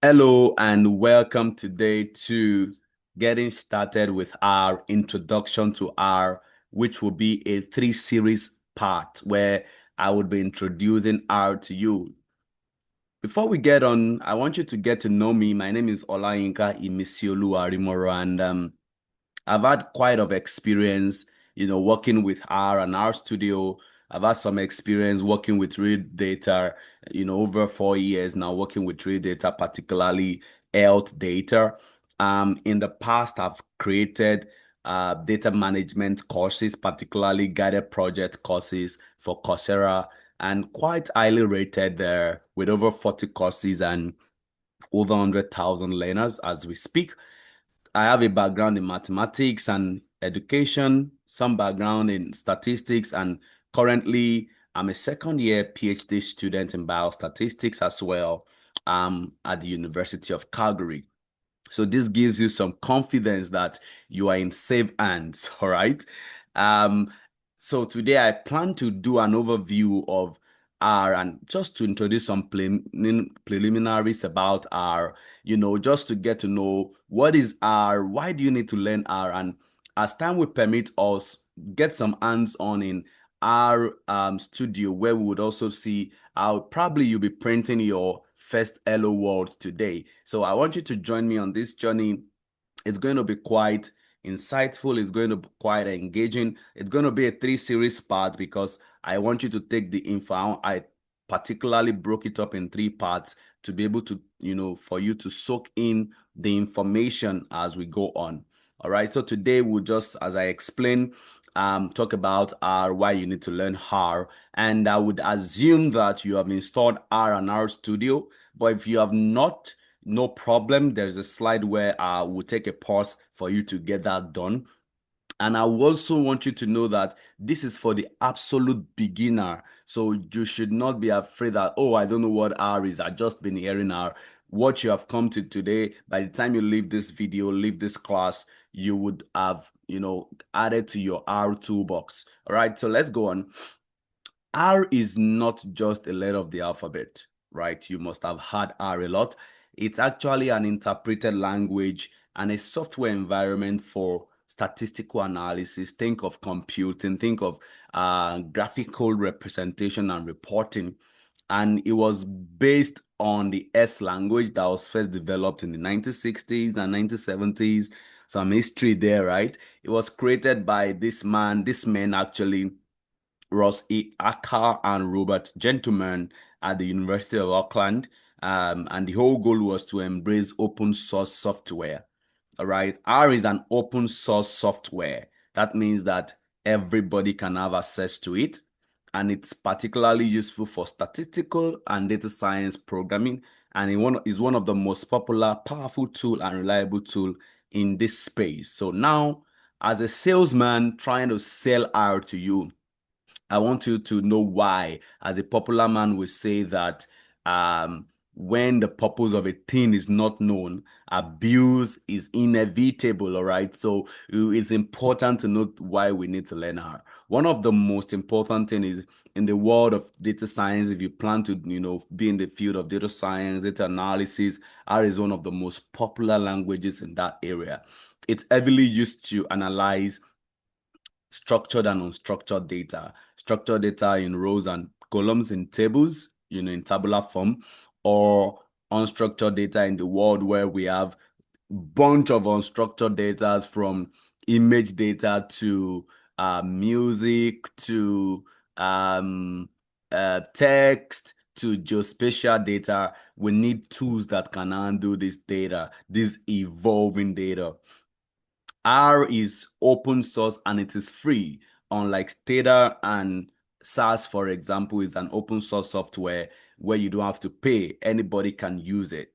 Hello and welcome today to getting started with our introduction to R, which will be a three-series part where I would be introducing R to you. Before we get on, I want you to get to know me. My name is Olayinka I, Arimoro, and I've had quite of experience, working with R and RStudio. I've had some experience working with real data, over 4 years now working with real data, particularly health data. In the past, I've created data management courses, particularly guided project courses for Coursera, and quite highly rated there with over 40 courses and over 100,000 learners as we speak. I have a background in mathematics and education, some background in statistics, and currently I'm a second year PhD student in biostatistics as well at the University of Calgary. So this gives you some confidence that you are in safe hands, all right? Um, so today I plan to do an overview of R and just to introduce some preliminaries about R, just to get to know what is R, why do you need to learn R, and as time will permit us, get some hands-on in R studio where we would also see how probably you'll be printing your first Hello World today. So I want you to join me on this journey. It's going to be quite insightful. It's going to be quite engaging. It's going to be a three-series part because I want you to take the info. I particularly broke it up in three parts to be able to, for you to soak in the information as we go on. All right. So today we'll just, as I explained, talk about R, why you need to learn R. And I would assume that you have installed R and RStudio. But if you have not, no problem. There's a slide where I will take a pause for you to get that done. And I also want you to know that this is for the absolute beginner. So you should not be afraid that, oh, I don't know what R is. I've just been hearing R. What you have come to today, by the time you leave this video, leave this class, you would have, added to your R toolbox. All right, so let's go on. R is not just a letter of the alphabet, right? You must have heard R a lot. It's actually an interpreted language and a software environment for statistical analysis. Think of computing, think of graphical representation and reporting. And it was based on the S language that was first developed in the 1960s and 1970s. Some history there, right? It was created by this men actually, Ross E. Acker and Robert Gentleman at the University of Auckland. And the whole goal was to embrace open source software. All right. R is an open source software. That means that everybody can have access to it. And it's particularly useful for statistical and data science programming. And it is one of the most popular, powerful tool and reliable tool in this space. So now, as a salesman trying to sell R to you, I want you to know why, as a popular man will say that when the purpose of a thing is not known, abuse is inevitable, all right? So it's important to note why we need to learn R. One of the most important thing is in the world of data science, if you plan to, be in the field of data science, data analysis, R is one of the most popular languages in that area. It's heavily used to analyze structured and unstructured data, structured data in rows and columns in tables, in tabular form, or unstructured data in the world where we have bunch of unstructured data from image data to music to text to geospatial data. We need tools that can handle this data, this evolving data. R is open source and it is free, unlike Stata and SAS, for example, is an open source software where you don't have to pay. Anybody can use it.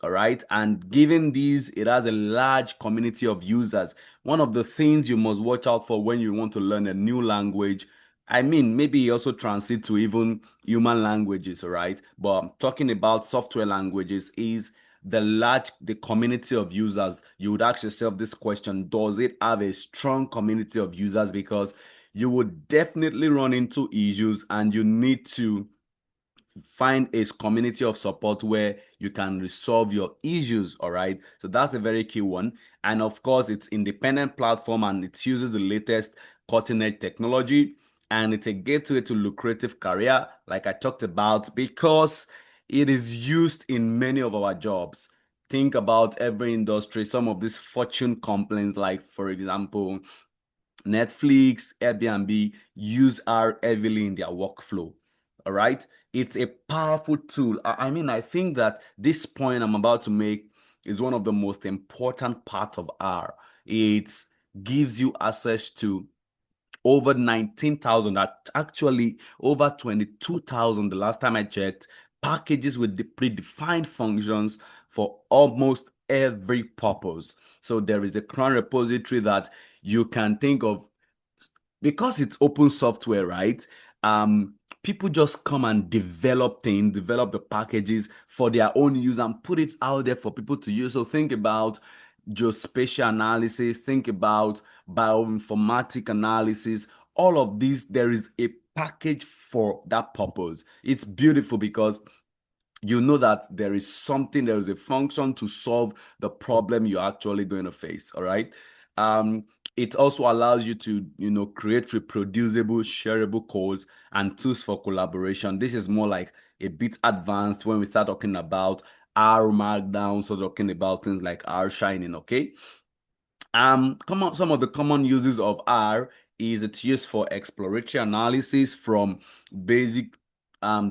All right. And given these, it has a large community of users. One of the things you must watch out for when you want to learn a new language, I mean, maybe you also transit to even human languages, all right? But I'm talking about software languages is the community of users. You would ask yourself this question: does it have a strong community of users? Because you would definitely run into issues and you need to find a community of support where you can resolve your issues. All right, so that's a very key one. And of course, it's independent platform and it uses the latest cutting edge technology, and it's a gateway to lucrative career, like I talked about, because it is used in many of our jobs. Think about every industry, some of these fortune companies, like for example Netflix, Airbnb, use R heavily in their workflow. All right. It's a powerful tool. I mean, I think that this point I'm about to make is one of the most important part of R. It gives you access to over 19,000, actually over 22,000 the last time I checked, packages with the predefined functions for almost every purpose. So there is a current repository that you can think of, because it's open software, right? People just come and develop things, develop the packages for their own use and put it out there for people to use. So think about geospatial analysis, think about bioinformatic analysis, all of these, there is a package for that purpose. It's beautiful because you know that there is something, there is a function to solve the problem you're actually going to face. All right. It also allows you to, create reproducible, shareable codes and tools for collaboration. This is more like a bit advanced when we start talking about R Markdown, so talking about things like R Shining. Okay. Some of the common uses of R is it's used for exploratory analysis, from basic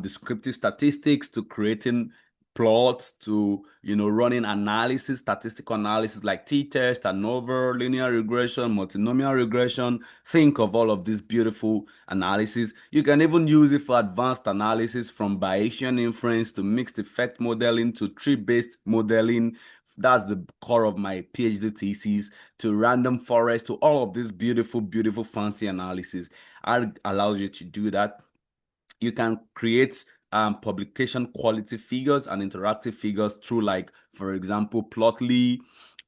descriptive statistics to creating plots to running analysis, statistical analysis like t-test, ANOVA, linear regression, multinomial regression. Think of all of this beautiful analysis. You can even use it for advanced analysis, from Bayesian inference to mixed effect modeling to tree-based modeling. That's the core of my PhD thesis, to random forest, to all of this beautiful, beautiful, fancy analysis. R allows you to do that. You can create publication quality figures and interactive figures through, like, for example, Plotly.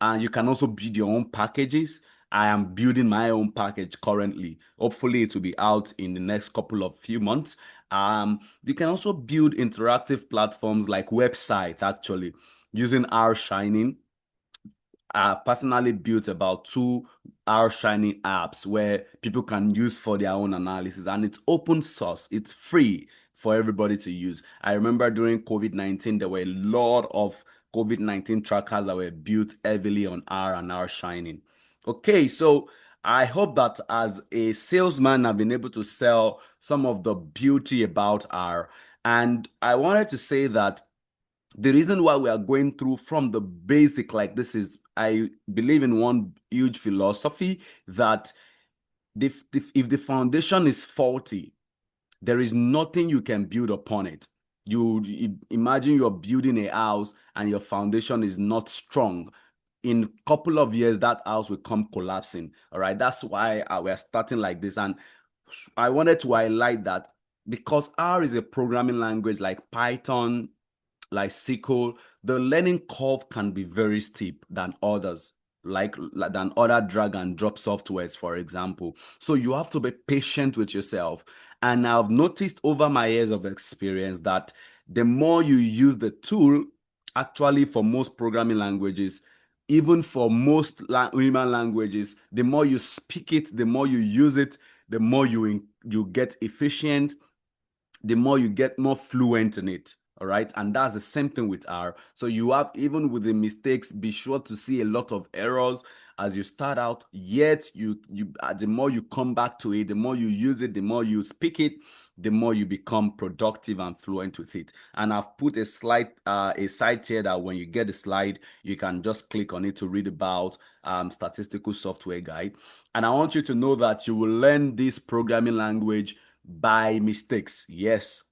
And you can also build your own packages. I am building my own package currently. Hopefully, it will be out in the next couple of few months. You can also build interactive platforms like websites, actually, using R Shining. I've personally built about two R Shining apps where people can use for their own analysis, and it's open source. It's free for everybody to use. I remember during COVID-19, there were a lot of COVID-19 trackers that were built heavily on R and R Shining. Okay, so I hope that as a salesman, I've been able to sell some of the beauty about R. And I wanted to say that the reason why we are going through from the basic like this is, I believe in one huge philosophy that if the foundation is faulty, there is nothing you can build upon it. You imagine you're building a house and your foundation is not strong. In a couple of years, that house will come collapsing. All right. That's why we're starting like this. And I wanted to highlight that because R is a programming language like Python, like SQL, the learning curve can be very steep than others, like than other drag and drop softwares, for example. So you have to be patient with yourself. And I've noticed over my years of experience that the more you use the tool, actually for most programming languages, even for most human languages, the more you speak it, the more you use it, the more you get efficient, the more you get more fluent in it. All right. And that's the same thing with R. So you have, even with the mistakes, be sure to see a lot of errors as you start out. Yet the more you come back to it, the more you use it, the more you speak it, the more you become productive and fluent with it. And I've put a site here that when you get the slide, you can just click on it to read about statistical software guide. And I want you to know that you will learn this programming language by mistakes. Yes,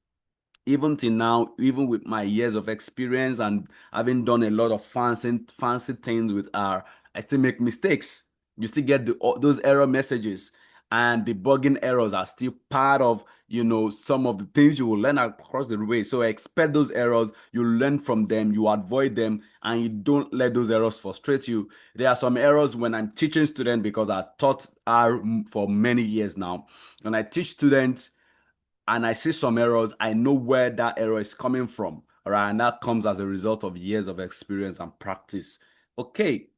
even till now, even with my years of experience and having done a lot of fancy things with R, I still make mistakes. You still get those error messages, and debugging errors are still part of some of the things you will learn across the way. So expect those errors, you learn from them, you avoid them, and you don't let those errors frustrate you. There are some errors when I'm teaching students, because I taught R for many years now. When I teach students, and I see some errors, I know where that error is coming from. All right. And that comes as a result of years of experience and practice. Okay.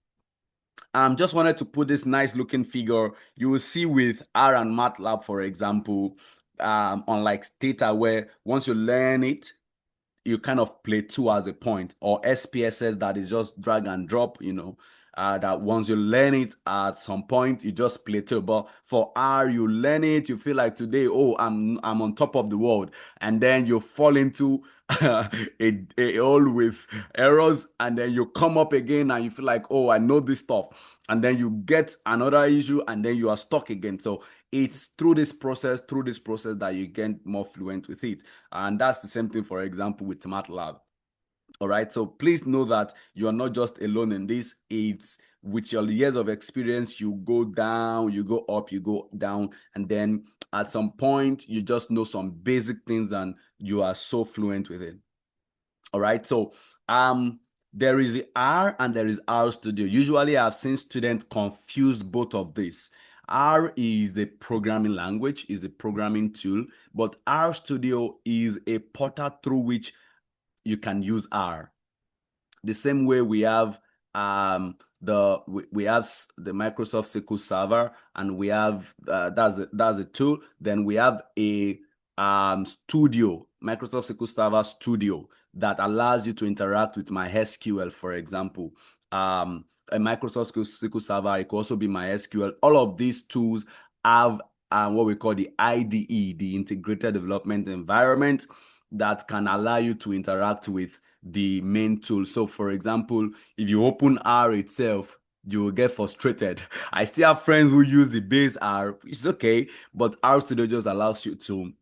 Just wanted to put this nice looking figure. You will see with R and MATLAB, for example, unlike data where once you learn it, you kind of plateau as a point, or SPSS that is just drag and drop, that once you learn it at some point, you just plateau. But for R, you learn it, you feel like today, oh, I'm on top of the world. And then you fall into a hole with errors, and then you come up again and you feel like, oh, I know this stuff. And then you get another issue and then you are stuck again. So it's through this process that you get more fluent with it. And that's the same thing, for example, with MATLAB. All right. So please know that you are not just alone in this. It's with your years of experience, you go down, you go up, you go down. And then at some point, you just know some basic things and you are so fluent with it. All right. So there is the R and there is RStudio. Usually I've seen students confuse both of these. R is the programming language, is the programming tool, but RStudio is a portal through which you can use R. The same way we have we have the Microsoft SQL Server, and we have that's a tool. Then we have a Studio, Microsoft SQL Server Studio, that allows you to interact with MySQL, for example. A Microsoft SQL Server, it could also be MySQL. All of these tools have what we call the IDE, the Integrated Development Environment, that can allow you to interact with the main tool. So for example, if you open R itself, you will get frustrated. I still have friends who use the base R, which is okay, but RStudio just allows you to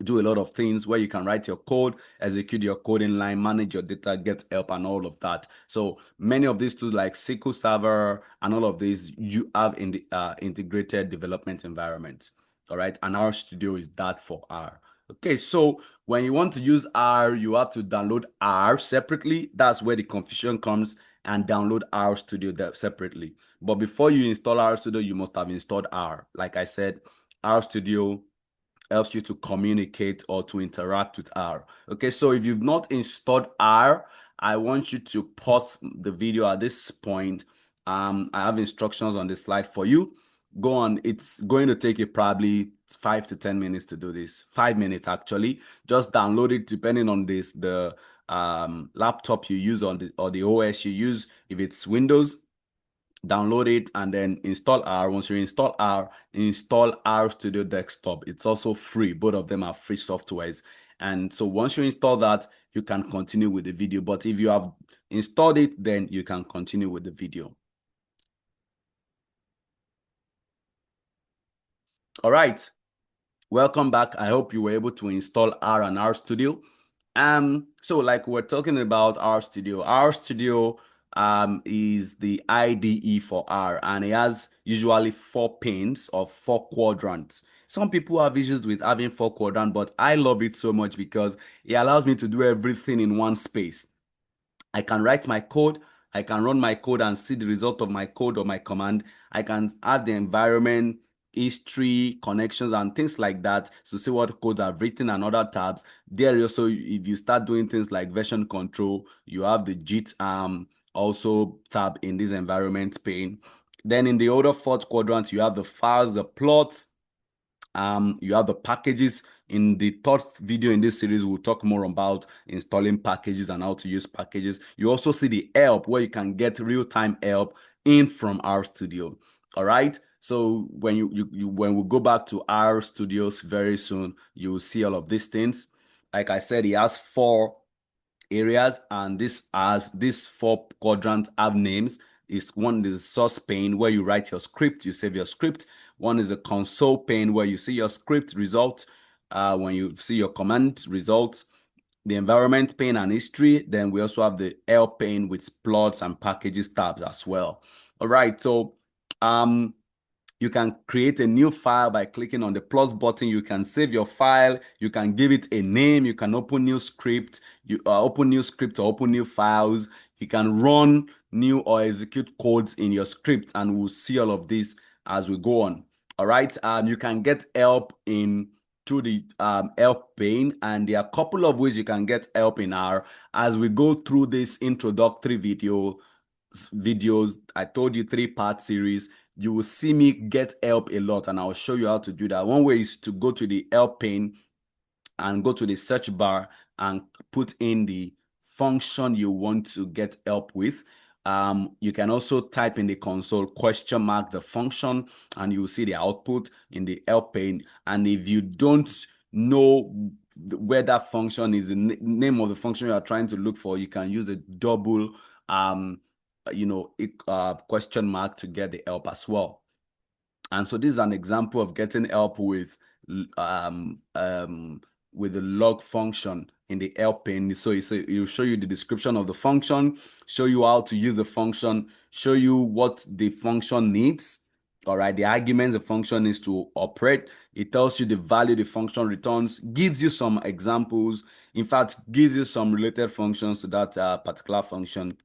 do a lot of things where you can write your code, execute your code in line, manage your data, get help, and all of that. So many of these tools like SQL Server and all of these you have in the integrated development environment. All right. And RStudio is that for R. Okay, so when you want to use R, you have to download R separately. That's where the confusion comes, and download RStudio separately. But before you install RStudio, you must have installed R. Like I said, RStudio helps you to communicate or to interact with R. Okay, so if you've not installed R, I want you to pause the video at this point. I have instructions on the slide for you. Go on. It's going to take you probably 5 to 10 minutes to do this. 5 minutes actually. Just download it depending on the laptop you use or the OS you use. If it's Windows, download it and then install R. Once you install R, install RStudio Desktop. It's also free. Both of them are free softwares. And so once you install that, you can continue with the video. But if you have installed it, then you can continue with the video. All right. Welcome back. I hope you were able to install R and RStudio. So like we're talking about RStudio is the IDE for R, and it has usually 4 panes or 4 quadrants. Some people have issues with having 4 quadrants, but I love it so much because it allows me to do everything in one space. I can write my code, I can run my code and see the result of my code or my command. I can add the environment, history, connections, and things like that to see what codes I've written and other tabs. There also, if you start doing things like version control, you have the JIT also tab in this environment pane. Then in the other 4th quadrant, you have the files, the plots, you have the packages. In the 3rd video in this series, we'll talk more about installing packages and how to use packages. You also see the help, where you can get real-time help in from RStudio. All right. So when when we go back to RStudios very soon, you will see all of these things. Like I said, it has 4 areas, and these 4 quadrants have names. One is source pane, where you write your script, you save your script. One is a console pane, where you see your script results, when you see your command results. The environment pane and history. Then we also have the help pane with plots and packages tabs as well. All right, so you can create a new file by clicking on the plus button. You can save your file. You can give it a name. You can open new script. You open new script or open new files. You can run new or execute codes in your script, and we'll see all of this as we go on. All right. You can get help in through the help pane, and there are a couple of ways you can get help in R. As we go through this introductory videos, I told you 3-part series, you will see me get help a lot, and I'll show you how to do that. One way is to go to the help pane and go to the search bar and put in the function you want to get help with. You can also type in the console !, the function, and you will see the output in the help pane. And if you don't know where that function is, the name of the function you are trying to look for, you can use a double question mark to get the help as well. And so this is an example of getting help with the log function in the help pane. So it'll show you the description of the function, show you how to use the function, show you what the function needs. All right, the arguments the function needs to operate. It tells you the value the function returns, gives you some examples, in fact, gives you some related functions to that particular function,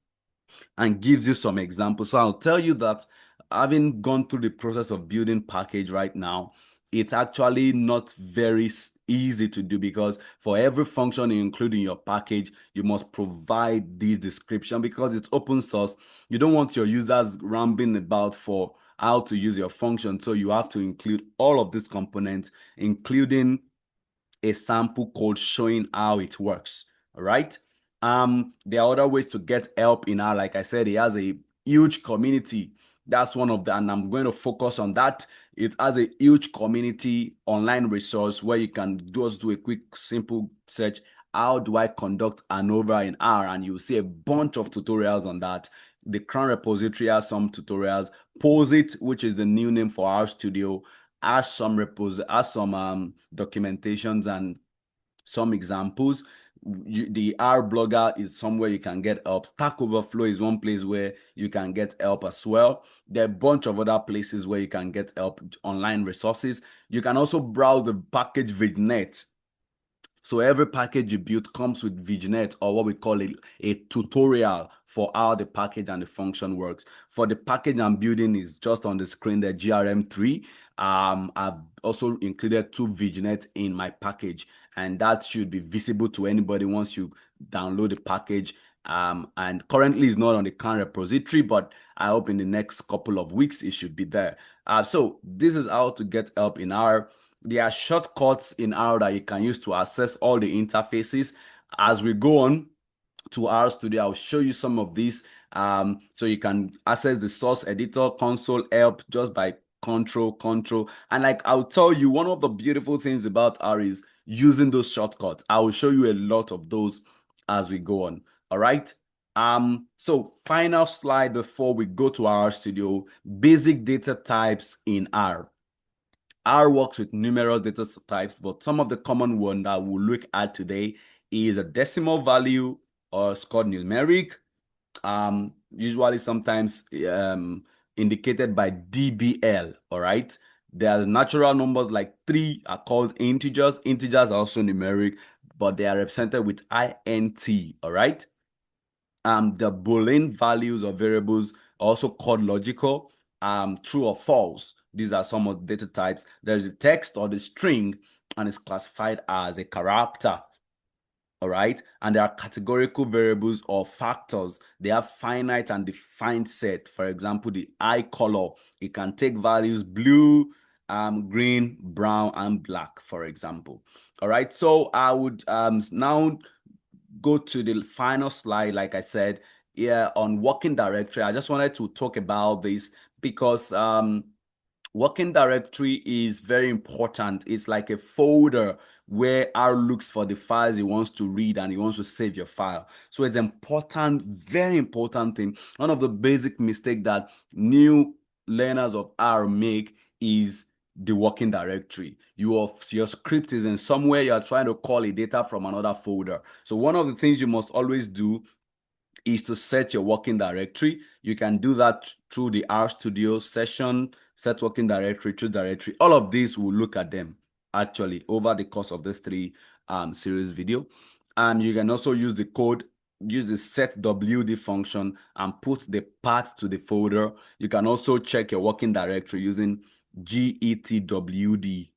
and gives you some examples. So I'll tell you that having gone through the process of building package right now, it's actually not very easy to do, because for every function you include in your package, you must provide this description, because it's open source. You don't want your users rambling about for how to use your function. So you have to include all of these components, including a sample code showing how it works. All right. There are other ways to get help in R. Like I said, it has a huge community. That's one of them, and I'm going to focus on that. It has a huge community online resource where you can just do a quick, simple search. How do I conduct ANOVA in R? And you'll see a bunch of tutorials on that. The Crown repository has some tutorials. POSIT, which is the new name for RStudio, has some documentations and some examples. The R blogger is somewhere you can get help. Stack Overflow is one place where you can get help as well. There are a bunch of other places where you can get help, online resources. You can also browse the package VigNet. So every package you build comes with VigNet, or what we call a tutorial for how the package and the function works. For the package I'm building is just on the screen, the GRM3. I've also included 2 VigNet in my package, and that should be visible to anybody once you download the package. And currently it's not on the current repository, but I hope in the next couple of weeks it should be there. So this is how to get help in R. There are shortcuts in R that you can use to access all the interfaces. As we go on to RStudio, I'll show you some of these. So you can access the source editor, console, help just by control. And like I'll tell you, one of the beautiful things about R is using those shortcuts. I will show you a lot of those as we go on. All right. So final slide before we go to RStudio, basic data types in R. R works with numerous data types, but some of the common ones that we'll look at today is a decimal value, or it's called numeric, usually sometimes indicated by DBL. All right. There's natural numbers like 3 are called integers. Integers are also numeric, but they are represented with INT. All right. The Boolean values of variables are also called logical, true or false. These are some of the data types. There's a text or the string, and it's classified as a character. All right. And there are categorical variables or factors. They have finite and defined set. For example, the eye color, it can take values blue, green, brown, and black, for example. All right. So I would now go to the final slide. Like I said, yeah, on working directory, I just wanted to talk about this because working directory is very important. It's like a folder where R looks for the files he wants to read and he wants to save your file. So it's important, very important thing. One of the basic mistakes that new learners of R make is the working directory. Your script is in somewhere, you're trying to call a data from another folder. So one of the things you must always do is to set your working directory. You can do that through the RStudio session, set working directory, choose directory. All of these, we'll look at them actually over the course of this 3 series video. And you can also use the code, use the setwd function and put the path to the folder. You can also check your working directory using getwd.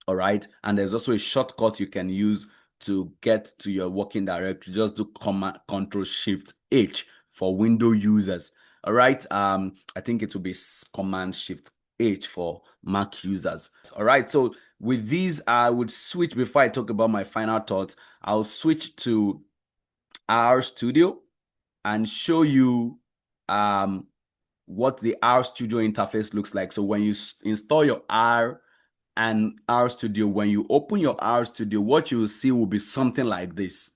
All right. And there's also a shortcut you can use to get to your working directory. Just do Command Control Shift H for Windows users. All right. I think it will be Command Shift H for Mac users. All right. So with these, I would switch before I talk about my final thoughts. I'll switch to RStudio and show you what the RStudio interface looks like. So when you install your R and RStudio, when you open your RStudio, what you will see will be something like this.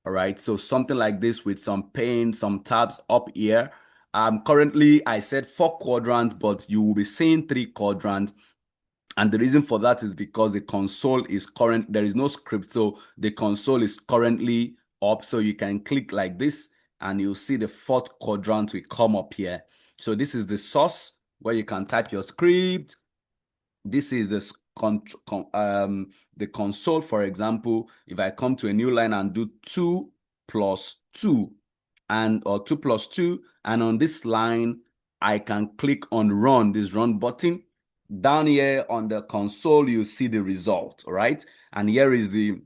All right, so something like this with some pane, some tabs up here. Currently, I said 4 quadrants, but you will be seeing 3 quadrants. And the reason for that is because the console is current. There is no script, so the console is currently up. So you can click like this, and you'll see the 4th quadrant will come up here. So this is the source where you can type your script. This is the console. For example, if I come to a new line and do 2 plus 2 or 2 plus 2, and on this line I can click on run, this run button. Down here on the console you see the result. All right, and here is the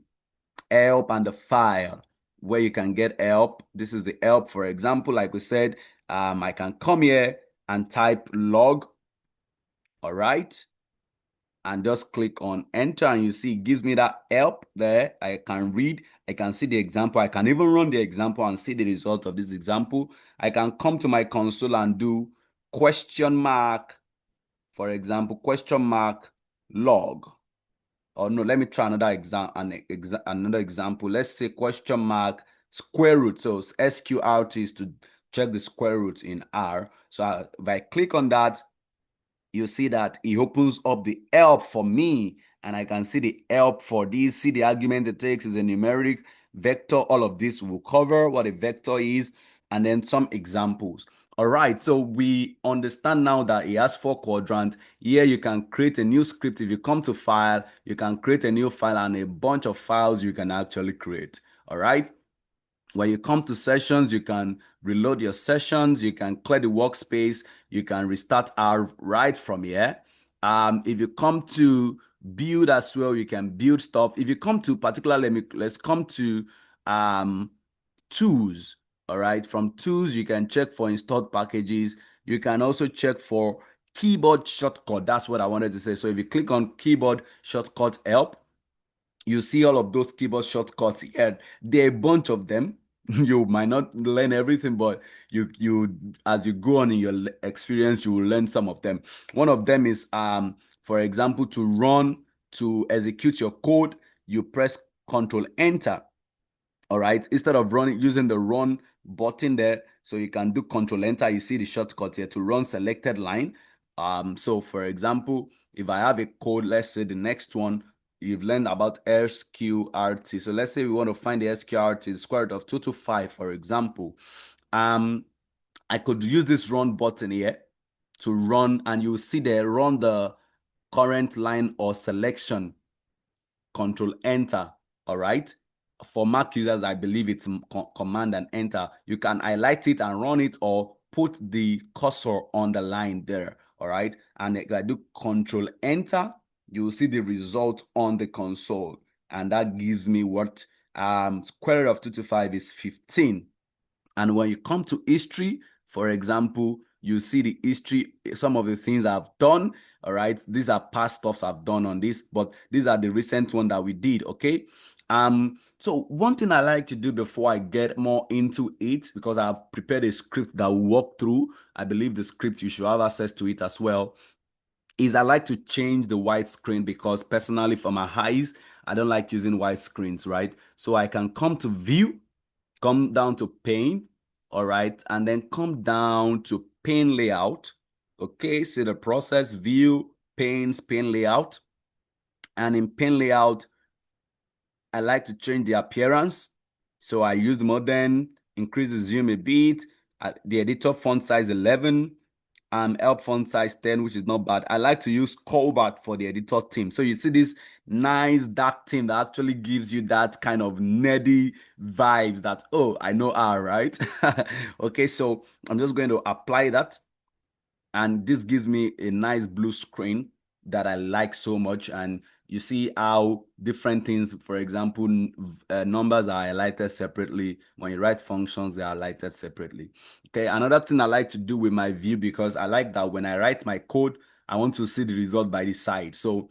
help and the file where you can get help. This is the help. For example, like we said, I can come here and type log. All right, and just click on enter, and you see it gives me that help there. I can read, I can see the example, I can even run the example and see the result of this example. I can come to my console and do question mark, for example, question mark log. Or no, let me try another example. Let's say question mark square root. So SQRT is to check the square root in R. So if I click on that, you see that it opens up the help for me, and I can see the help for this. See the argument it takes is a numeric vector. All of this will cover what a vector is, and then some examples. All right, so we understand now that it has 4 quadrants. Here you can create a new script. If you come to file, you can create a new file and a bunch of files you can actually create. All right. When you come to sessions, you can reload your sessions, you can clear the workspace, you can restart R right from here. If you come to build as well, you can build stuff. If you come to particularly, let's come to tools. All right, from tools, you can check for installed packages. You can also check for keyboard shortcut. That's what I wanted to say. So if you click on keyboard shortcut help, you see all of those keyboard shortcuts here. There are a bunch of them. You might not learn everything, but you as you go on in your experience, you will learn some of them. One of them is for example, to execute your code, you press Control Enter. All right, instead of using the run button there, so you can do Control Enter. You see the shortcut here to run selected line. So for example, if I have a code, let's say the next one, you've learned about SQRT. So let's say we want to find the SQRT, the square root of 225, for example. I could use this run button here to run, and you see there, run the current line or selection, Control Enter. All right. For Mac users, I believe it's Command and Enter. You can highlight it and run it, or put the cursor on the line there. All right. And if I do Control Enter, you will see the result on the console. And that gives me what square root of 225 is 15. And when you come to history, for example, you see the history, some of the things I've done. All right, these are past stuffs I've done on this, but these are the recent one that we did. Okay. So one thing I like to do before I get more into it, because I've prepared a script that will walk through, I believe the script, you should have access to it as well, is I like to change the white screen, because personally for my eyes, I don't like using white screens, right? So I can come to view, come down to pane, all right, and then come down to pane layout. Okay, see the process, view, panes, pane layout. And in pane layout, I like to change the appearance. So I use modern, increase the zoom a bit. The editor font size 11, help font size 10, which is not bad. I like to use Colbert for the editor theme. So you see this nice dark theme that actually gives you that kind of nerdy vibes that, oh, I know R, right? Okay, so I'm just going to apply that. And this gives me a nice blue screen that I like so much. And You see how different things, for example, numbers are highlighted separately. When you write functions, they are highlighted separately. Okay, another thing I like to do with my view, because I like that when I write my code, I want to see the result by the side. So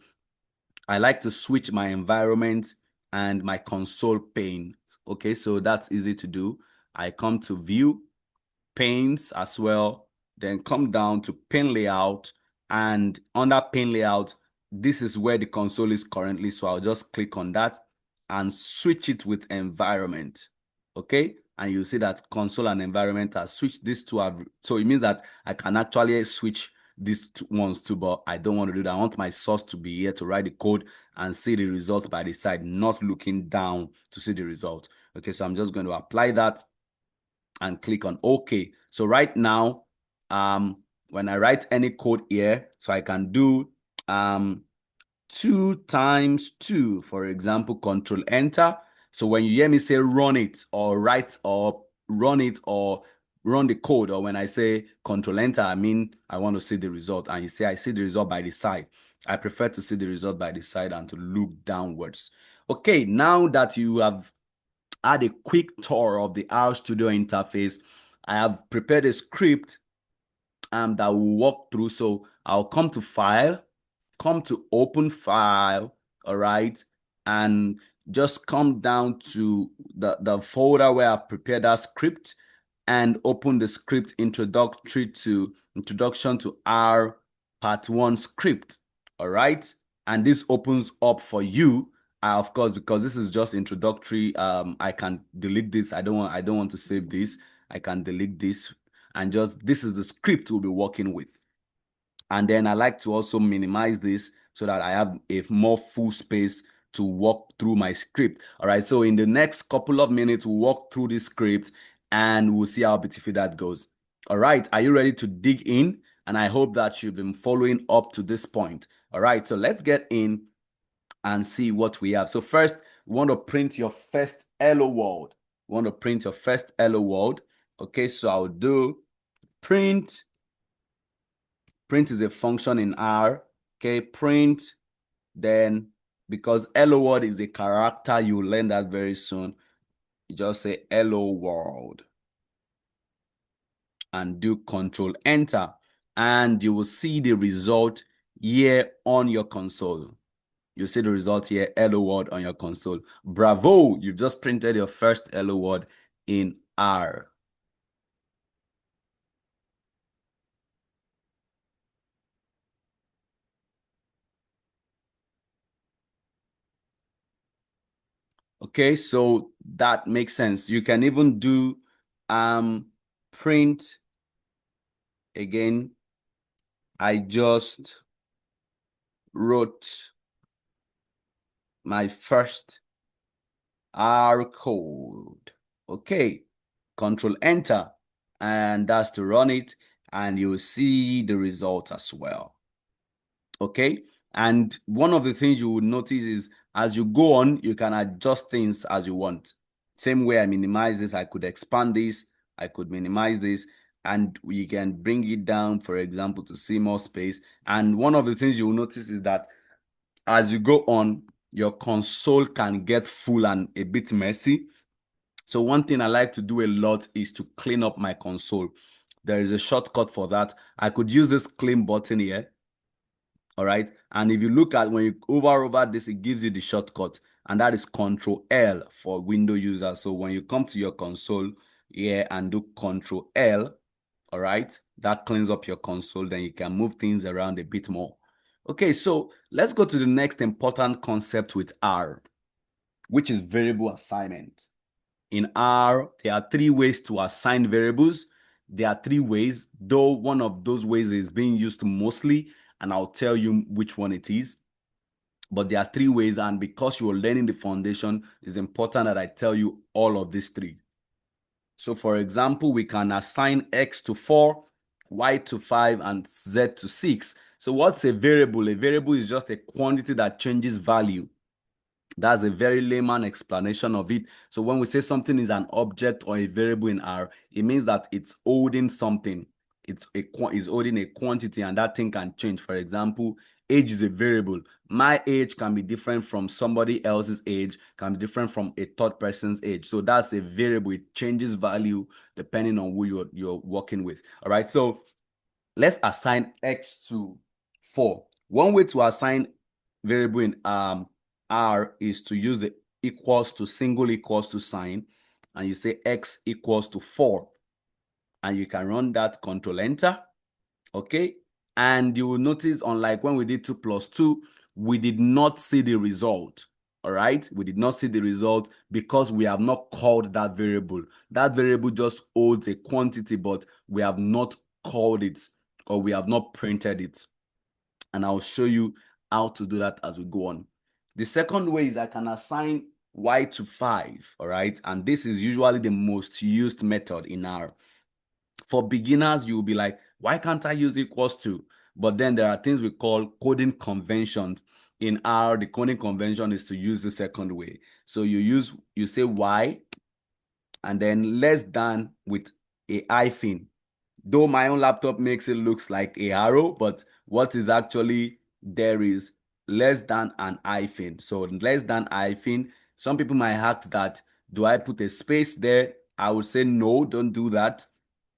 I like to switch my environment and my console pane. Okay, so that's easy to do. I come to view, panes as well, then come down to pane layout, and under pane layout, this is where the console is currently. So I'll just click on that and switch it with environment. Okay, and you see that console and environment are switched. These two have, so it means that I can actually switch these two ones too, but I don't want to do that. I want my source to be here to write the code and see the result by the side, not looking down to see the result. Okay, so I'm just going to apply that and click on OK. So right now, when I write any code here, so I can do 2 times 2, for example, control enter. So when you hear me say run it or write or run it or run the code, or when I say control enter, I mean I want to see the result. And you say I see the result by the side. I prefer to see the result by the side and to look downwards. Okay, now that you have had a quick tour of the RStudio interface, I have prepared a script that we'll walk through. So I'll come to File, come to Open File, all right, and just come down to the folder where I've prepared that script and open the script Introduction to R Part 1 script, all right? And this opens up for you, of course, because this is just introductory. I can delete this. I don't want to save this. I can delete this, and just this is the script we'll be working with. And then I like to also minimize this so that I have a more full space to walk through my script. All right, so in the next couple of minutes, we'll walk through this script and we'll see how beautiful that goes. All right, are you ready to dig in? And I hope that you've been following up to this point. All right, so let's get in and see what we have. So first, we want to print your first hello world. We want to print your first hello world. Okay, so I'll do print. Print is a function in R. Okay, print. Then, because hello world is a character, you'll learn that very soon. You just say hello world and do control enter, and you will see the result here on your console. You see the result here, hello world on your console. Bravo, you've just printed your first hello world in R. Okay, so that makes sense. You can even do print again. I just wrote my first R code. Okay, control enter, and that's to run it, and you'll see the result as well. Okay, and one of the things you will notice is as you go on, you can adjust things as you want. Same way I minimize this, I could expand this, I could minimize this, and you can bring it down, for example, to see more space. And one of the things you will notice is that as you go on, your console can get full and a bit messy. So one thing I like to do a lot is to clean up my console. There is a shortcut for that. I could use this clean button here. All right. And if you look at when you over this, it gives you the shortcut, and that is Control L for Windows users. So when you come to your console here and do Control L, all right, that cleans up your console. Then you can move things around a bit more. Okay, so let's go to the next important concept with R, which is variable assignment. In R, there are 3 ways to assign variables. There are 3 ways, though one of those ways is being used mostly, and I'll tell you which one it is. But there are 3 ways, and because you're learning the foundation, it's important that I tell you all of these 3. So for example, we can assign X to 4, Y to 5, and Z to 6. So what's a variable? A variable is just a quantity that changes value. That's a very layman explanation of it. So when we say something is an object or a variable in R, it means that it's holding something. It's holding a quantity, and that thing can change. For example, age is a variable. My age can be different from somebody else's age, can be different from a third person's age. So that's a variable. It changes value depending on who you're working with. All right. So let's assign x to 4. One way to assign variable in R is to use the equals to single equals to sign, and you say x equals to 4, and you can run that, control enter. Okay, and you will notice, unlike when we did 2 plus 2, we did not see the result. All right, we did not see the result because we have not called that variable. That variable just holds a quantity, but we have not called it, or we have not printed it. And I'll show you how to do that as we go on. The second way is I can assign y to 5. All right, and this is usually the most used method in R. For beginners, you'll be like, why can't I use equals to? But then there are things we call coding conventions. In R, the coding convention is to use the second way. So you say y, and then less than with a hyphen. Though my own laptop makes it looks like a arrow, but what is actually there is less than an hyphen. So less than hyphen. Some people might ask that, do I put a space there? I would say no, don't do that.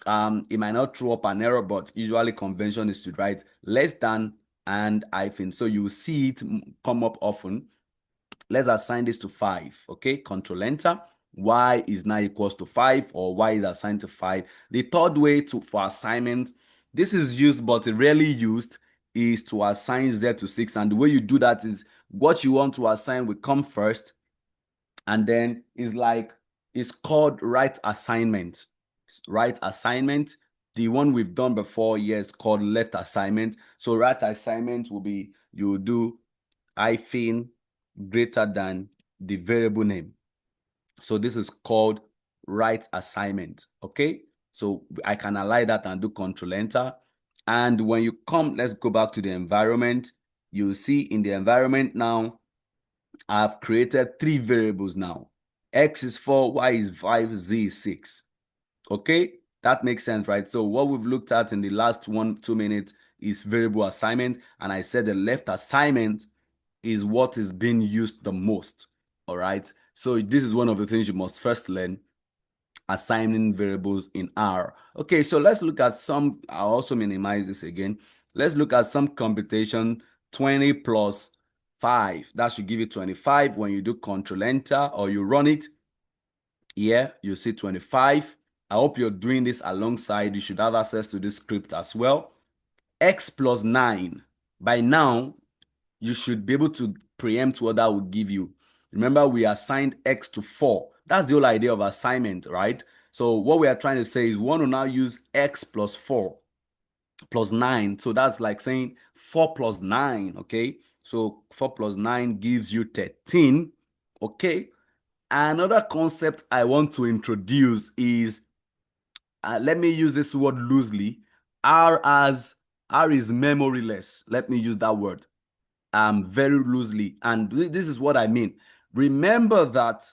It might not throw up an error, but usually convention is to write less than and hyphen. So you will see it come up often. Let's assign this to 5. Okay, control enter. Y is now equals to 5, or y is assigned to 5. The third way for assignment, this is used but rarely used, is to assign z to 6. And the way you do that is what you want to assign will come first, and then it's called right assignment. Right assignment. The one we've done before here is called left assignment. So right assignment will be, you do hyphen greater than the variable name. So this is called right assignment. Okay, so I can align that and do control enter. And when you come, let's go back to the environment. You see in the environment now, I've created 3 variables now. X is 4, Y is 5, Z is 6. Okay, that makes sense, right? So what we've looked at in the last 1-2 minutes is variable assignment. And I said the left assignment is what is being used the most. All right. So this is one of the things you must first learn, assigning variables in R. Okay, so let's look at some. I'll also minimize this again. Let's look at some computation. 20 plus 5. That should give you 25. When you do control enter or you run it, here you see 25. I hope you're doing this alongside. You should have access to this script as well. X plus 9. By now, you should be able to preempt what that would give you. Remember, we assigned x to 4. That's the whole idea of assignment, right? So what we are trying to say is we want to now use x plus 4 plus 9. So that's like saying 4 plus 9, okay? So 4 plus 9 gives you 13, okay? Another concept I want to introduce is, let me use this word loosely, R is memoryless. Let me use that word very loosely. And this is what I mean. Remember that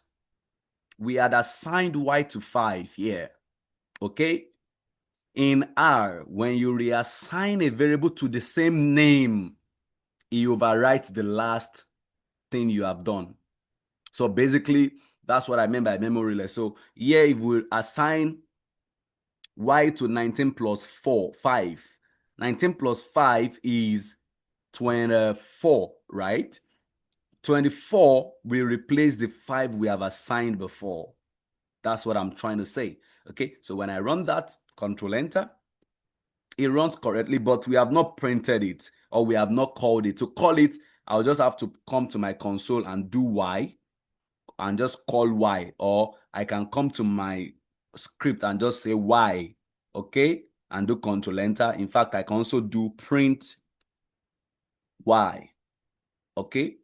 we had assigned y to 5 here. Okay? In R, when you reassign a variable to the same name, it overwrites the last thing you have done. So basically, that's what I mean by memoryless. So here, if we assign y to 19 plus 4, 5. 19 plus 5 is 24, right? 24 will replace the 5 we have assigned before. That's what I'm trying to say. Okay, so when I run that, control enter, it runs correctly, but we have not printed it, or we have not called it. To call it, I'll just have to come to my console and do y and just call y, or I can come to my script and just say y, okay, and do control enter. In fact, I can also do print y, okay,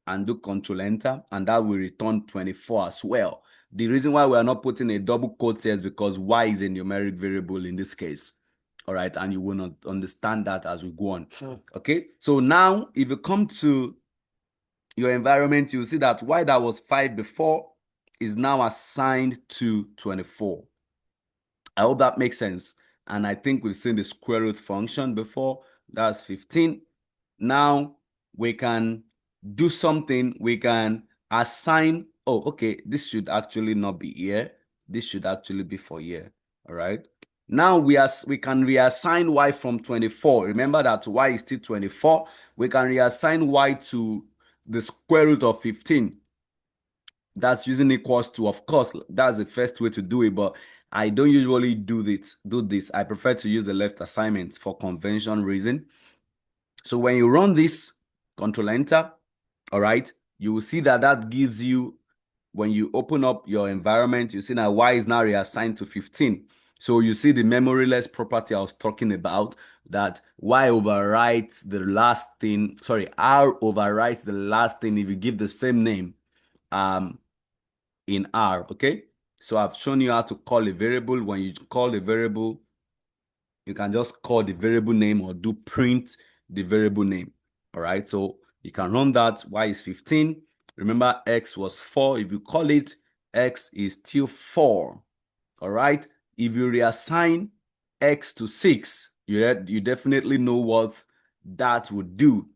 and do control enter, and that will return 24 as well. The reason why we are not putting a double quote here is because y is a numeric variable in this case. All right, and you will not understand that as we go on. Okay, so now if you come to your environment, you'll see that y that was 5 before is now assigned to 24. I hope that makes sense. And I think we've seen the square root function before. That's 15. now we can do something. We can assign, oh, okay, this should actually not be here. This should actually be for here. All right. Now we can reassign y from 24. Remember that y is still 24. We can reassign y to the square root of 15. That's using equals to. Of course, that's the first way to do it, but I don't usually do this. I prefer to use the left assignment for convention reason. So when you run this, Control Enter, all right, you will see that gives you, when you open up your environment, you see that y is now reassigned to 15. So you see the memoryless property I was talking about, that y overwrites the last thing, sorry, r overwrites the last thing if you give the same name in R, okay? So I've shown you how to call a variable. When you call a variable, you can just call the variable name or do print the variable name, all right? So you can run that. Y is 15. Remember, X was 4. If you call it, X is still 4, all right? If you reassign X to 6, you definitely know what that would do,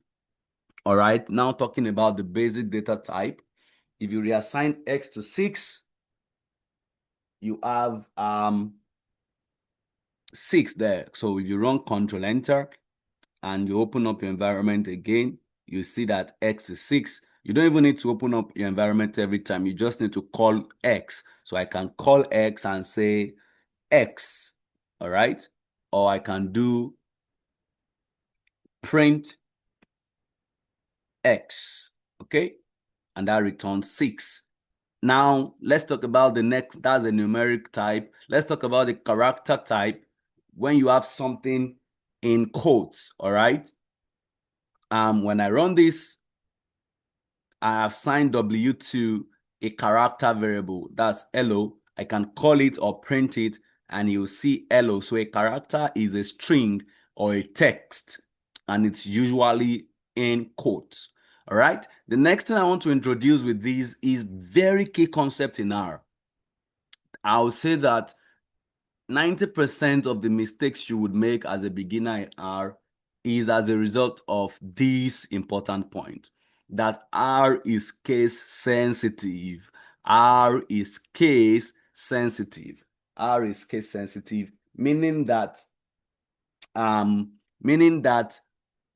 all right? Now talking about the basic data type, if you reassign X to 6, you have 6 there. So if you run Control Enter and you open up your environment again, you see that X is 6. You don't even need to open up your environment every time. You just need to call X. So I can call X and say X, all right? Or I can do print X, okay? And that returns 6. Now, let's talk about the next. That's a numeric type. Let's talk about the character type. When you have something in quotes, all right? When I run this, I have signed W to a character variable. That's hello. I can call it or print it, and you'll see hello. So a character is a string or a text, and it's usually in quotes. All right. The next thing I want to introduce with these is very key concept in R. I'll say that 90% of the mistakes you would make as a beginner in R is as a result of this important point, that R is case sensitive. R is case sensitive. R is case sensitive, meaning that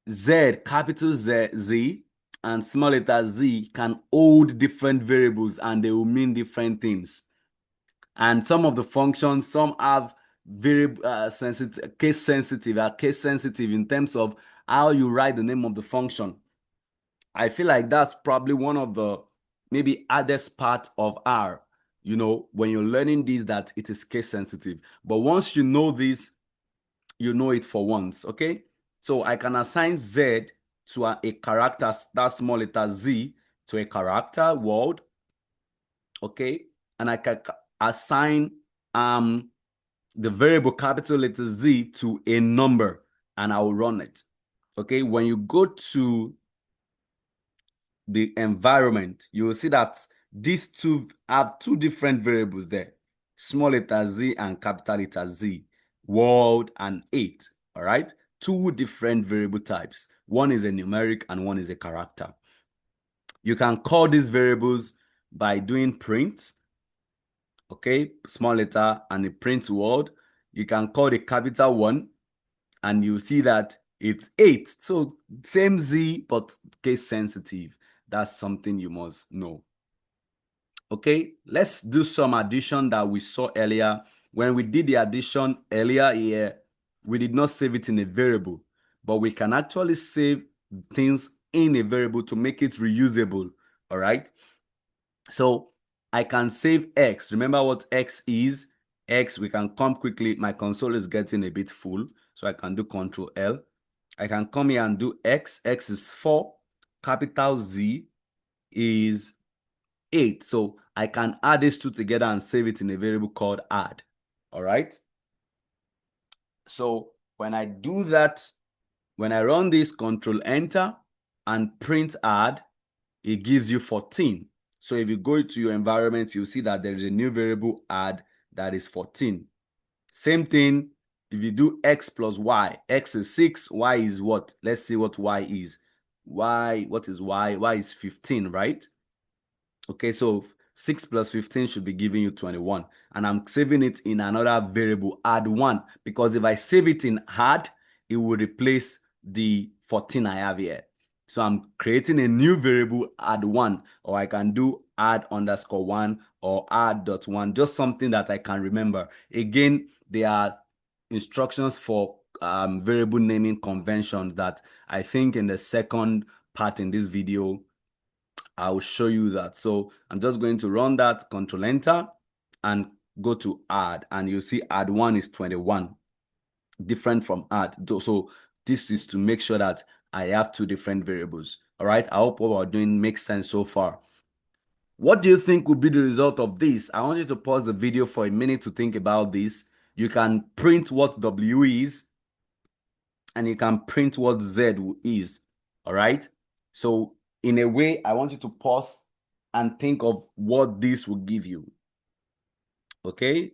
Z, capital Z, and small letter z can hold different variables and they will mean different things. And some of the functions, some have very sensitive, case sensitive in terms of how you write the name of the function. I feel like that's probably one of the maybe hardest part of R, when you're learning this, that it is case sensitive. But once you know this, you know it for once, okay? So I can assign Z to a character, that small letter Z, to a character word, okay? And I can assign the variable capital letter Z to a number, and I will run it, okay? When you go to the environment, you will see that these two have two different variables there, small letter Z and capital letter Z, world and 8, all right? Two different variable types. One is a numeric and one is a character. You can call these variables by doing print, okay, small letter and a print word. You can call the capital one and you see that it's 8. So same Z, but case sensitive. That's something you must know. Okay, let's do some addition that we saw earlier. When we did the addition earlier here, we did not save it in a variable, but we can actually save things in a variable to make it reusable, all right? So I can save X. Remember what X is? X, we can come quickly. My console is getting a bit full, so I can do Control L. I can come here and do X. X is 4. Capital Z is 8. So I can add these two together and save it in a variable called add. All right. So when I do that, when I run this, Control Enter and print add, it gives you 14. So if you go to your environment, you'll see that there is a new variable add that is 14. Same thing If you do x plus y, x is 6, y is what? Let's see what y is. What is y? Y is 15, right? Okay, so 6 plus 15 should be giving you 21. And I'm saving it in another variable, add 1. Because if I save it in add, it will replace the 14 I have here. So I'm creating a new variable, add 1. Or I can do add underscore 1 or add dot 1. Just something that I can remember. Again, there are instructions for variable naming conventions that I think in the second part in this video, I will show you that. So I'm just going to run that, Control Enter, and go to add, and you'll see add 1 is 21, different from add. So this is to make sure that I have two different variables. All right, I hope what we're doing makes sense so far. What do you think would be the result of this? I want you to pause the video for a minute to think about this. You can print what W is, and you can print what Z is. All right, so in a way, I want you to pause and think of what this will give you. Okay?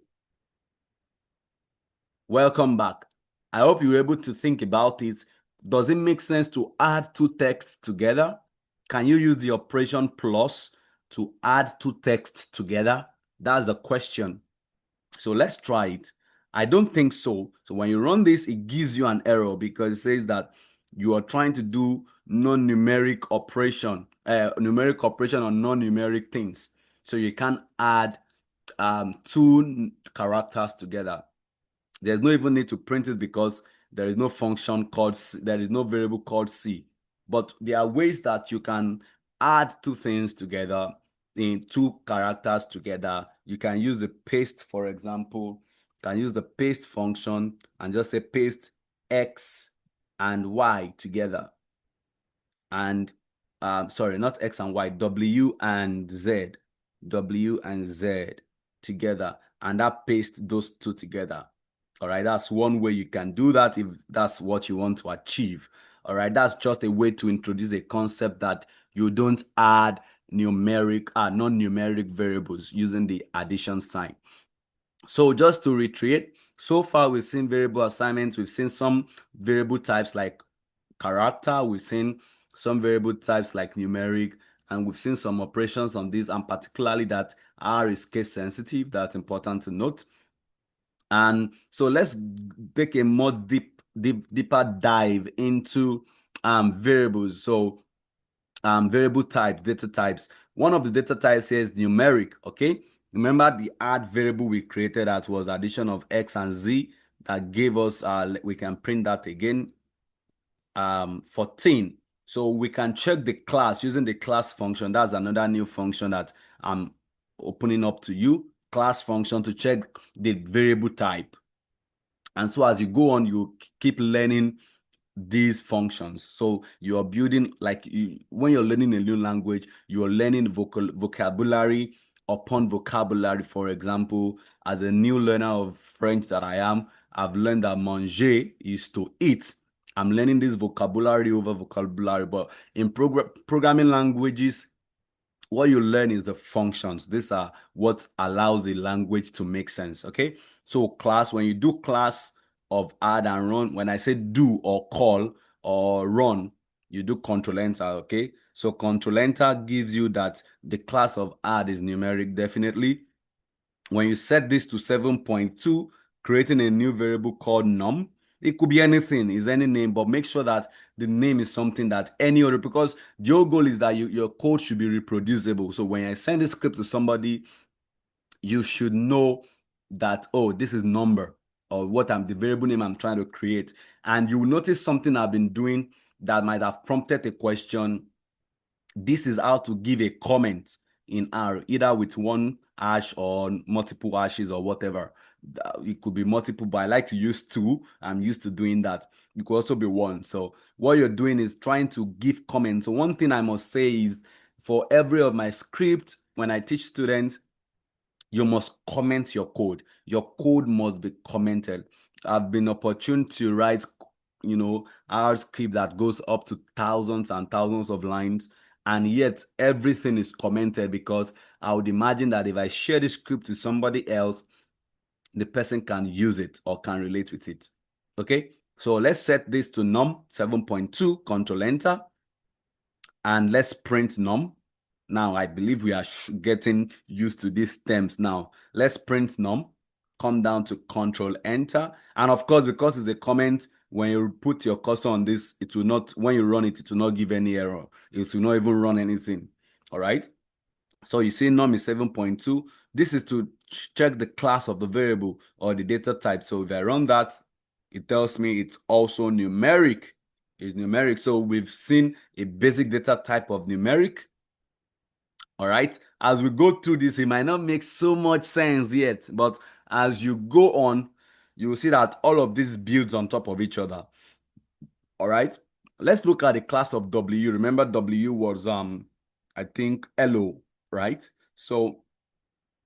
Welcome back. I hope you were able to think about it. Does it make sense to add two texts together? Can you use the operation plus to add two texts together? That's the question. So let's try it. I don't think so. So when you run this, it gives you an error because it says that you are trying to do non-numeric operation, numeric operation on non-numeric things. So you can't add two characters together. There's no even need to print it because there is no function called C, there is no variable called C. But there are ways that you can add two things together, in two characters together. You can use the paste, for example. You can use the paste function and just say paste X and Y together. And sorry, not X and Y, W and Z together, and that paste those two together. All right, that's one way you can do that if that's what you want to achieve. All right, that's just a way to introduce a concept that you don't add non-numeric variables using the addition sign. So just to reiterate, so far we've seen variable assignments, we've seen some variable types like character, we've seen some variable types like numeric, and we've seen some operations on this, and particularly that R is case sensitive. That's important to note. And so let's take a more deeper dive into variables. So variable types, data types. One of the data types here is numeric. Okay, remember the add variable we created that was addition of X and Z that gave us we can print that again, 14. So we can check the class using the class function. That's another new function that I'm opening up to you. Class function to check the variable type. And so as you go on, you keep learning these functions. So you are building, when you're learning a new language, you are learning vocabulary upon vocabulary. For example, as a new learner of French that I am, I've learned that manger is to eat. I'm learning this vocabulary over vocabulary, but in programming languages, what you learn is the functions. These are what allows a language to make sense. Okay, so class, when you do class of add and run, when I say do or call or run, you do control enter. Okay, so control enter gives you that the class of add is numeric, definitely. When you set this to 7.2, creating a new variable called num, it could be anything, is any name, but make sure that the name is something that any other, because the whole goal is that your code should be reproducible. So when I send a script to somebody, you should know that, oh, this is number, or the variable name I'm trying to create. And you will notice something I've been doing that might have prompted a question. This is how to give a comment in R, either with one hash or multiple hashes or whatever. It could be multiple, but I like to use two. I'm used to doing that. It could also be one. So what you're doing is trying to give comments. So one thing I must say is, for every of my scripts, when I teach students, you must comment your code. Your code must be commented. I've been opportune to write, our script that goes up to thousands and thousands of lines, and yet everything is commented, because I would imagine that if I share this script with somebody else, the person can use it or can relate with it. Okay, so let's set this to num 7.2, Control Enter, and let's print num. Now, I believe we are getting used to these terms now. Let's print num, come down to Control Enter. And of course, because it's a comment, when you put your cursor on this, it will not, when you run it, it will not give any error. It will not even run anything. All right. So you see num is 7.2. This is to check the class of the variable or the data type. So if I run that, it tells me it's also numeric. It's numeric. So we've seen a basic data type of numeric. All right. As we go through this, it might not make so much sense yet, but as you go on, you will see that all of this builds on top of each other. All right. Let's look at the class of W. Remember, W was I think LO, right? So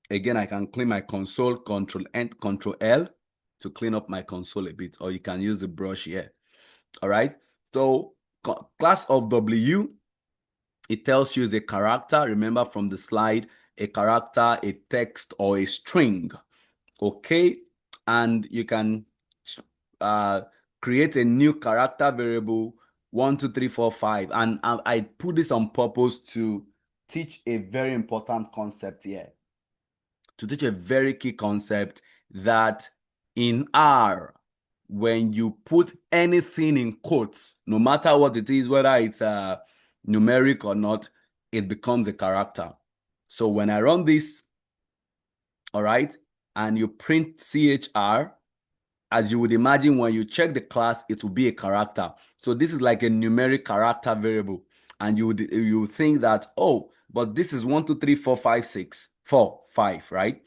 again, I can clean my console, Control L to clean up my console a bit, or you can use the brush here. All right. So class of W, it tells you is a character. Remember from the slide, a character, a text, or a string. Okay. And you can create a new character variable 1, 2, 3, 4, 5. And I put this on purpose to teach a very important concept here. To teach a very key concept that in R, when you put anything in quotes, no matter what it is, whether it's numeric or not, it becomes a character. So when I run this, all right, and you print CHR, as you would imagine, when you check the class, it will be a character. So this is like a numeric character variable. And you think that, oh, but this is 1, 2, 3, 4, 5, 6, 4, 5, right?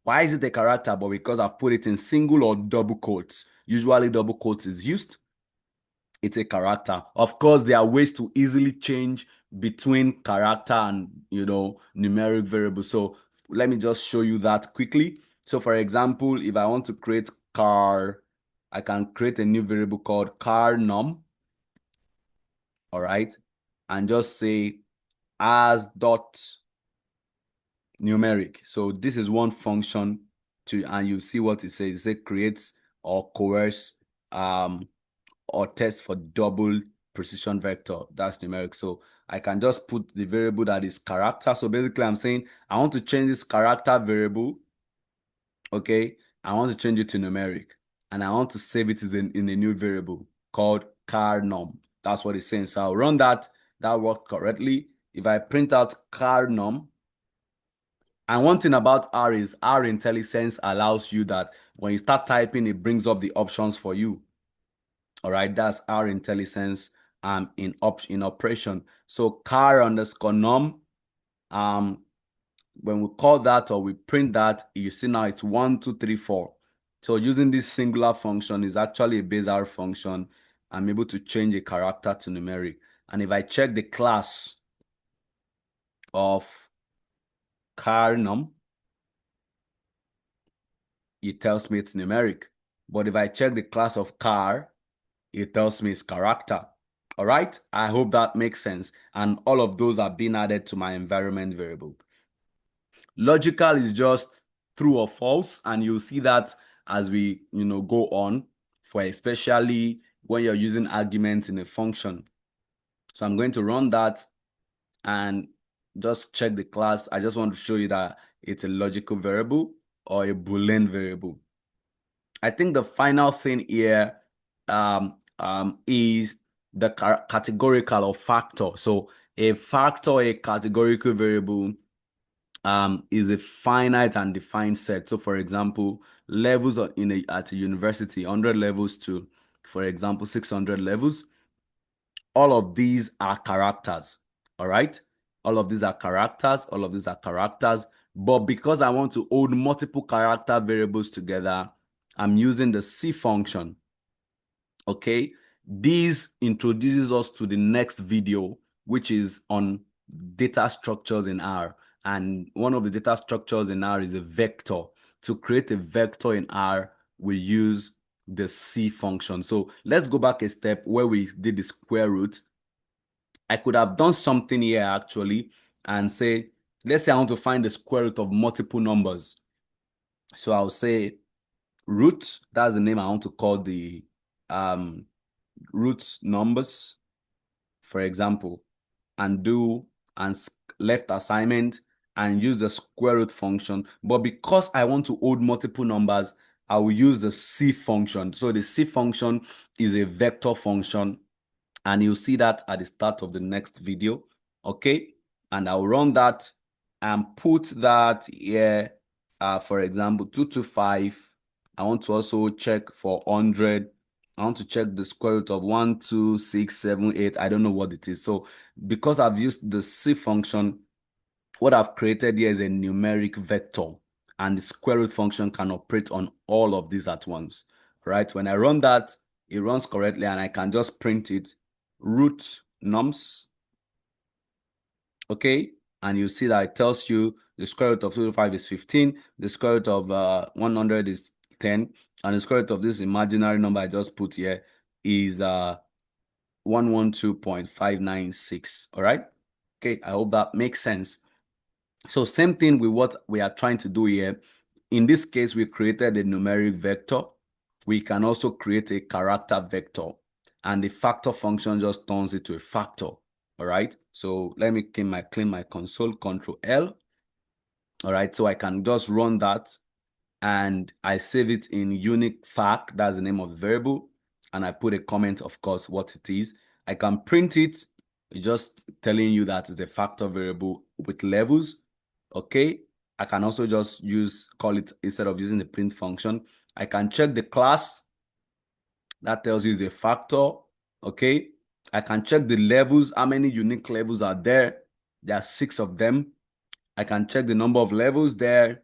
Why is it a character? But because I've put it in single or double quotes. Usually double quotes is used. It's a character. Of course, there are ways to easily change between character and, numeric variables. So let me just show you that quickly. So for example, if I want to create car, I can create a new variable called car num. All right. And just say as dot numeric. So this is one function and you see what it says. It says creates or coerce or test for double precision vector. That's numeric. So I can just put the variable that is character. So basically I'm saying I want to change this character variable. Okay. I want to change it to numeric. And I want to save it in a new variable called car num. That's what it's saying. So I'll run that. That worked correctly. If I print out car num, and one thing about R is R IntelliSense allows you that when you start typing, it brings up the options for you. All right, that's R IntelliSense in operation. So car underscore num, when we call that or we print that, you see now it's 1, 2, 3, 4. So using this singular function is actually a base R function. I'm able to change a character to numeric. And if I check the class of car num, it tells me it's numeric. But if I check the class of car, it tells me it's character. All right, I hope that makes sense. And all of those are being added to my environment variable. Logical is just true or false, and you'll see that as we go on, for especially when you're using arguments in a function. So I'm going to run that and just check the class. I just want to show you that it's a logical variable or a Boolean variable. I think the final thing here is the categorical or factor. So a factor, a categorical variable, is a finite and defined set. So for example, levels at a university, 100 levels to, for example, 600 levels. All of these are characters. All right. All of these are characters. All of these are characters. But because I want to hold multiple character variables together, I'm using the C function. Okay. This introduces us to the next video, which is on data structures in R. And one of the data structures in R is a vector. To create a vector in R, we use the C function. So let's go back a step where we did the square root. I could have done something here actually and say, let's say I want to find the square root of multiple numbers. So I'll say root, that's the name I want to call the root numbers, for example, and do and left assignment and use the square root function. But because I want to hold multiple numbers, I will use the C function. So the C function is a vector function, and you'll see that at the start of the next video. Okay, and I'll run that and put that here. For example, 225. I want to also check for 100. I want to check the square root of 1, 2, 6, 7, 8. I don't know what it is. So because I've used the C function, what I've created here is a numeric vector, and the square root function can operate on all of these at once. Right? When I run that, it runs correctly, and I can just print it root nums. Okay, and you see that it tells you the square root of 225 is 15, the square root of 100 is 10, and the square root of this imaginary number I just put here is 112.596. All right. Okay, I hope that makes sense. So same thing with what we are trying to do here. In this case, we created a numeric vector. We can also create a character vector, and the factor function just turns it to a factor. All right. So let me clean my console, Control L. All right. So I can just run that, and I save it in unique fact. That's the name of the variable. And I put a comment, of course, what it is. I can print it, just telling you that it's a factor variable with levels. Okay. I can also just call it, instead of using the print function, I can check the class. That tells you it's a factor. Okay. I can check the levels, how many unique levels are there. There are 6 of them. I can check the number of levels there.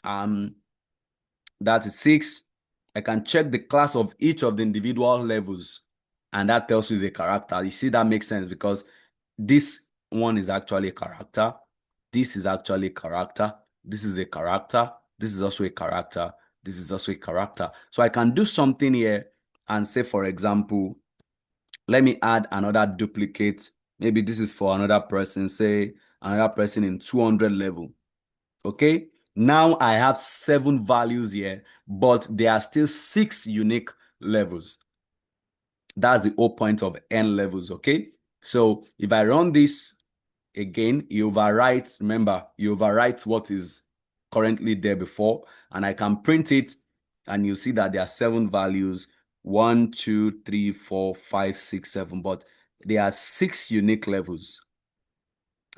That is 6. I can check the class of each of the individual levels, and that tells you it's a character. You see, that makes sense because this one is actually a character. This is actually a character. This is a character. This is also a character. This is also a character. So I can do something here and say, for example, let me add another duplicate. Maybe this is for another person, say another person in 200 level. Okay, now I have 7 values here, but there are still 6 unique levels. That's the whole point of n levels. Okay, so if I run this again, you overwrite. Remember, you overwrite what is currently there before, and I can print it, and you see that there are 7 values: 1, 2, 3, 4, 5, 6, 7, but there are 6 unique levels.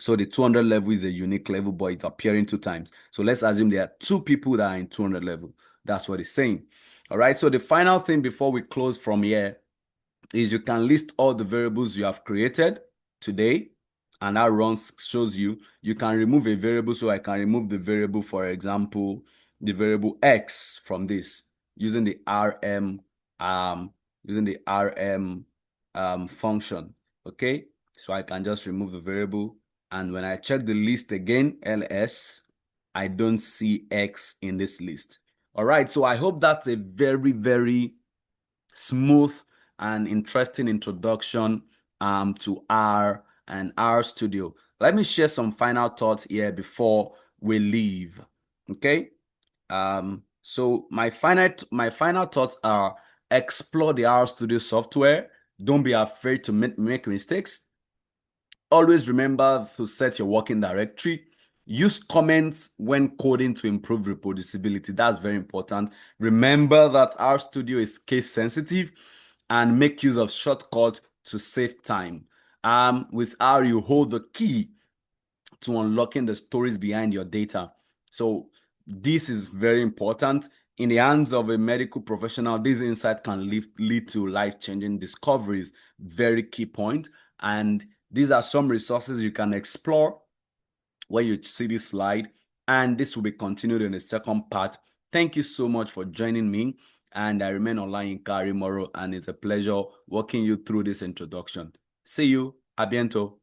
So the 200 level is a unique level, but it's appearing 2 times. So let's assume there are 2 people that are in 200 level. That's what it's saying. All right. So the final thing before we close from here is you can list all the variables you have created today, and that shows you can remove a variable. So I can remove the variable, for example, the variable X from this using the RM function. Okay. So I can just remove the variable. And when I check the list again, ls, I don't see X in this list. All right, so I hope that's a very, very smooth and interesting introduction to R and RStudio. Let me share some final thoughts here before we leave. Okay. So my final thoughts are: explore the RStudio software. Don't be afraid to make mistakes. Always remember to set your working directory. Use comments when coding to improve reproducibility. That's very important. Remember that RStudio is case sensitive, and make use of shortcuts to save time. With R, you hold the key to unlocking the stories behind your data. So this is very important. In the hands of a medical professional, this insight can lead to life-changing discoveries. Very key point. And these are some resources you can explore when you see this slide. And this will be continued in the second part. Thank you so much for joining me. And I remain Olayinka I, Arimoro, and it's a pleasure walking you through this introduction. See you. A bientôt.